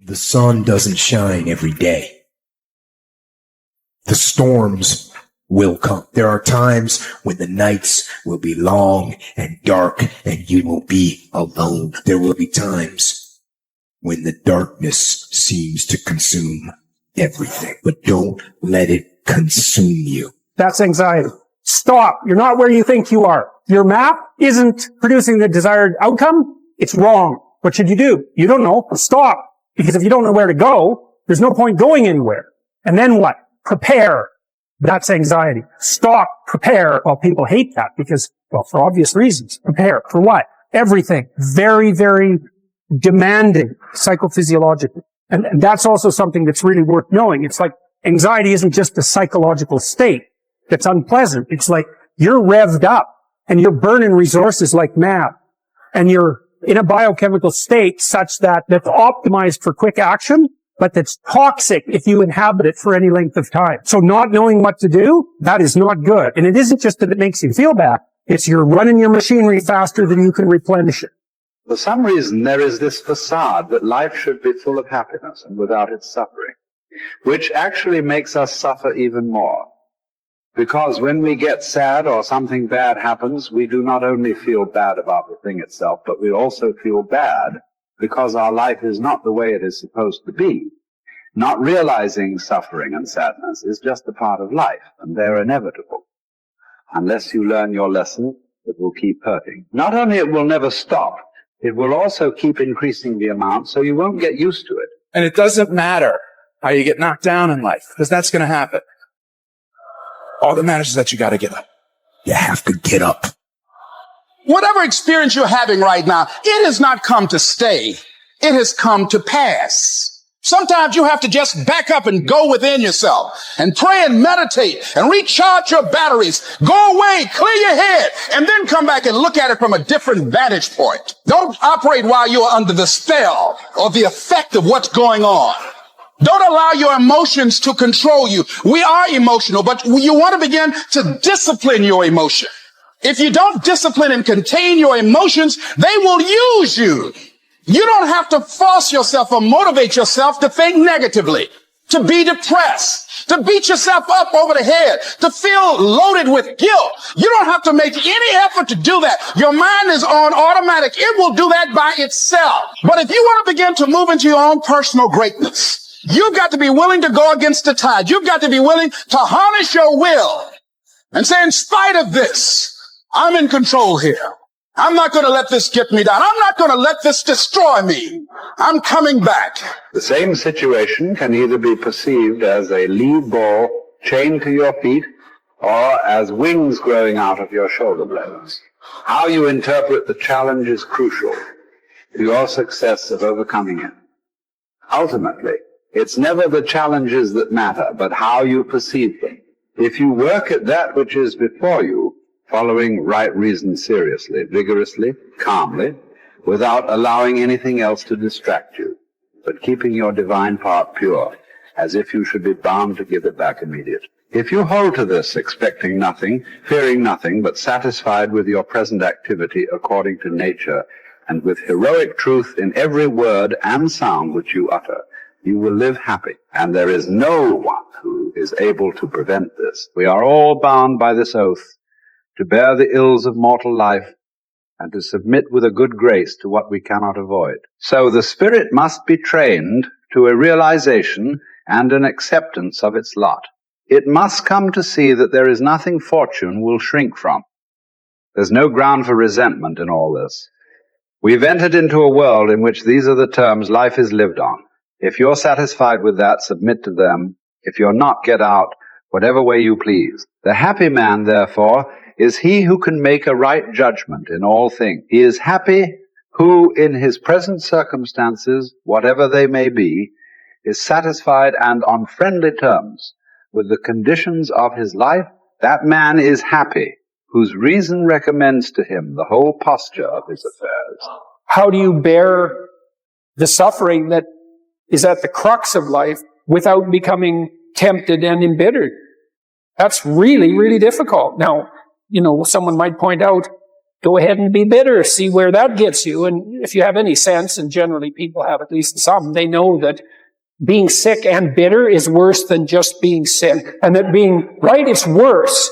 The sun doesn't shine every day. The storms will come. There are times when the nights will be long and dark and you will be alone. There will be times when the darkness seems to consume everything, but don't let it consume you. That's anxiety. Stop. You're not where you think you are. Your map isn't producing the desired outcome. It's wrong. What should you do? You don't know. Stop. Because if you don't know where to go, there's no point going anywhere. And then what? Prepare. That's anxiety. Stop. Prepare. Well, people hate that because, well, for obvious reasons. Prepare. For what? Everything. Very, very demanding psychophysiologically. And that's also something that's really worth knowing. It's like anxiety isn't just a psychological state that's unpleasant. It's like you're revved up and you're burning resources like mad. And you're in a biochemical state such that that's optimized for quick action, but that's toxic if you inhabit it for any length of time. So not knowing what to do, that is not good. And it isn't just that it makes you feel bad. It's you're running your machinery faster than you can replenish it. For some reason, there is this facade that life should be full of happiness and without its suffering, which actually makes us suffer even more. Because when we get sad or something bad happens, we do not only feel bad about the thing itself, but we also feel bad because our life is not the way it is supposed to be. Not realizing suffering and sadness is just a part of life, and they're inevitable. Unless you learn your lesson, it will keep hurting. Not only it will never stop, it will also keep increasing the amount, so you won't get used to it. And it doesn't matter how you get knocked down in life, because that's going to happen. All that matters is that you got to get up. You have to get up. Whatever experience you're having right now, it has not come to stay. It has come to pass. Sometimes you have to just back up and go within yourself and pray and meditate and recharge your batteries. Go away, clear your head, and then come back and look at it from a different vantage point. Don't operate while you're under the spell or the effect of what's going on. Don't allow your emotions to control you. We are emotional, but you want to begin to discipline your emotion. If you don't discipline and contain your emotions, they will use you. You don't have to force yourself or motivate yourself to think negatively, to be depressed, to beat yourself up over the head, to feel loaded with guilt. You don't have to make any effort to do that. Your mind is on automatic. It will do that by itself. But if you want to begin to move into your own personal greatness, you've got to be willing to go against the tide. You've got to be willing to harness your will and say, in spite of this, I'm in control here. I'm not going to let this get me down. I'm not going to let this destroy me. I'm coming back. The same situation can either be perceived as a lead ball chained to your feet or as wings growing out of your shoulder blades. How you interpret the challenge is crucial to your success of overcoming it. Ultimately, it's never the challenges that matter, but how you perceive them. If you work at that which is before you, following right reason seriously, vigorously, calmly, without allowing anything else to distract you, but keeping your divine part pure, as if you should be bound to give it back immediately. If you hold to this, expecting nothing, fearing nothing, but satisfied with your present activity according to nature, and with heroic truth in every word and sound which you utter, you will live happy, and there is no one who is able to prevent this. We are all bound by this oath to bear the ills of mortal life and to submit with a good grace to what we cannot avoid. So the spirit must be trained to a realization and an acceptance of its lot. It must come to see that there is nothing fortune will shrink from. There's no ground for resentment in all this. We've entered into a world in which these are the terms life is lived on. If you're satisfied with that, submit to them. If you're not, get out, whatever way you please. The happy man, therefore, is he who can make a right judgment in all things. He is happy who, in his present circumstances, whatever they may be, is satisfied and on friendly terms with the conditions of his life. That man is happy, whose reason recommends to him the whole posture of his affairs. How do you bear the suffering that is at the crux of life without becoming tempted and embittered? That's really, really difficult. Now, someone might point out, go ahead and be bitter, see where that gets you. And if you have any sense, and generally people have at least some, they know that being sick and bitter is worse than just being sick. And that being right, it's worse,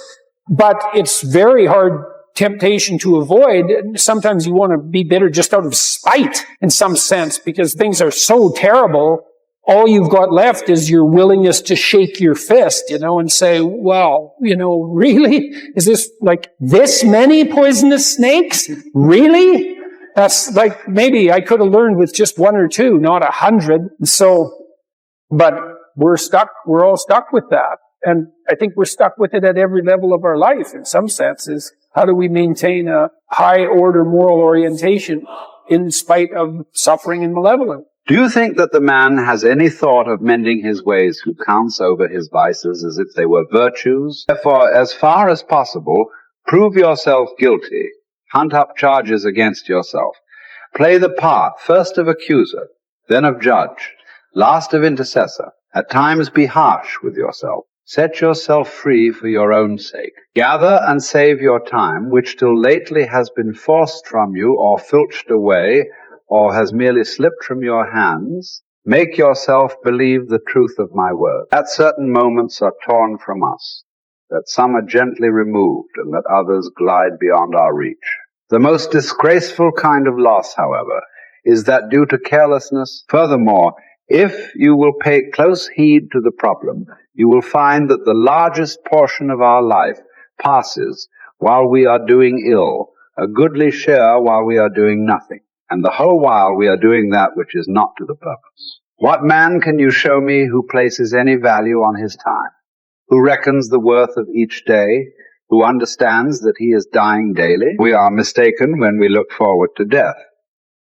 but it's very hard temptation to avoid. Sometimes you want to be bitter just out of spite in some sense, because things are so terrible. All you've got left is your willingness to shake your fist, and say, well, really? Is this like this many poisonous snakes? Really? That's like, maybe I could have learned with just 1 or 2, not 100. But we're all stuck with that. And I think we're stuck with it at every level of our life in some senses. How do we maintain a high order moral orientation in spite of suffering and malevolence? Do you think that the man has any thought of mending his ways who counts over his vices as if they were virtues? Therefore, as far as possible, prove yourself guilty. Hunt up charges against yourself. Play the part, first of accuser, then of judge, last of intercessor. At times be harsh with yourself. Set yourself free for your own sake. Gather and save your time, which till lately has been forced from you or filched away, or has merely slipped from your hands. Make yourself believe the truth of my word. That certain moments are torn from us, that some are gently removed, and that others glide beyond our reach. The most disgraceful kind of loss, however, is that due to carelessness. Furthermore, if you will pay close heed to the problem, you will find that the largest portion of our life passes while we are doing ill, a goodly share while we are doing nothing, and the whole while we are doing that which is not to the purpose. What man can you show me who places any value on his time, who reckons the worth of each day, who understands that he is dying daily? We are mistaken when we look forward to death.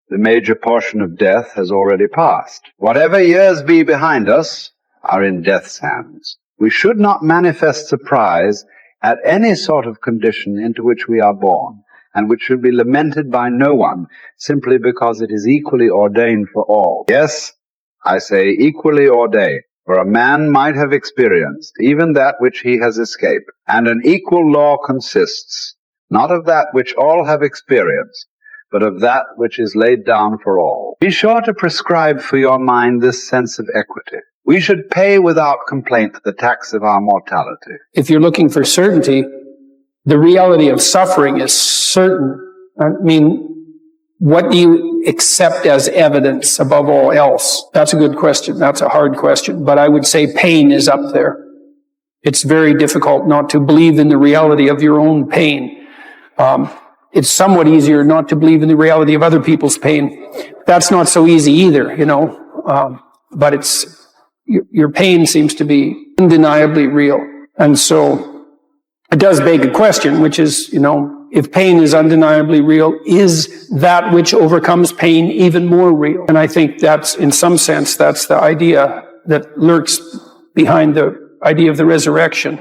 The major portion of death has already passed. Whatever years be behind us are in death's hands. We should not manifest surprise at any sort of condition into which we are born, and which should be lamented by no one, simply because it is equally ordained for all. Yes, I say equally ordained, for a man might have experienced even that which he has escaped, and an equal law consists, not of that which all have experienced, but of that which is laid down for all. Be sure to prescribe for your mind this sense of equity. We should pay without complaint the tax of our mortality. If you're looking for certainty, the reality of suffering is certain. I mean, what do you accept as evidence above all else? That's a good question. That's a hard question. But I would say pain is up there. It's very difficult not to believe in the reality of your own pain. It's somewhat easier not to believe in the reality of other people's pain. That's not so easy either, but your pain seems to be undeniably real. And so it does beg a question, which is, if pain is undeniably real, is that which overcomes pain even more real? And I think that's, in some sense, that's the idea that lurks behind the idea of the resurrection.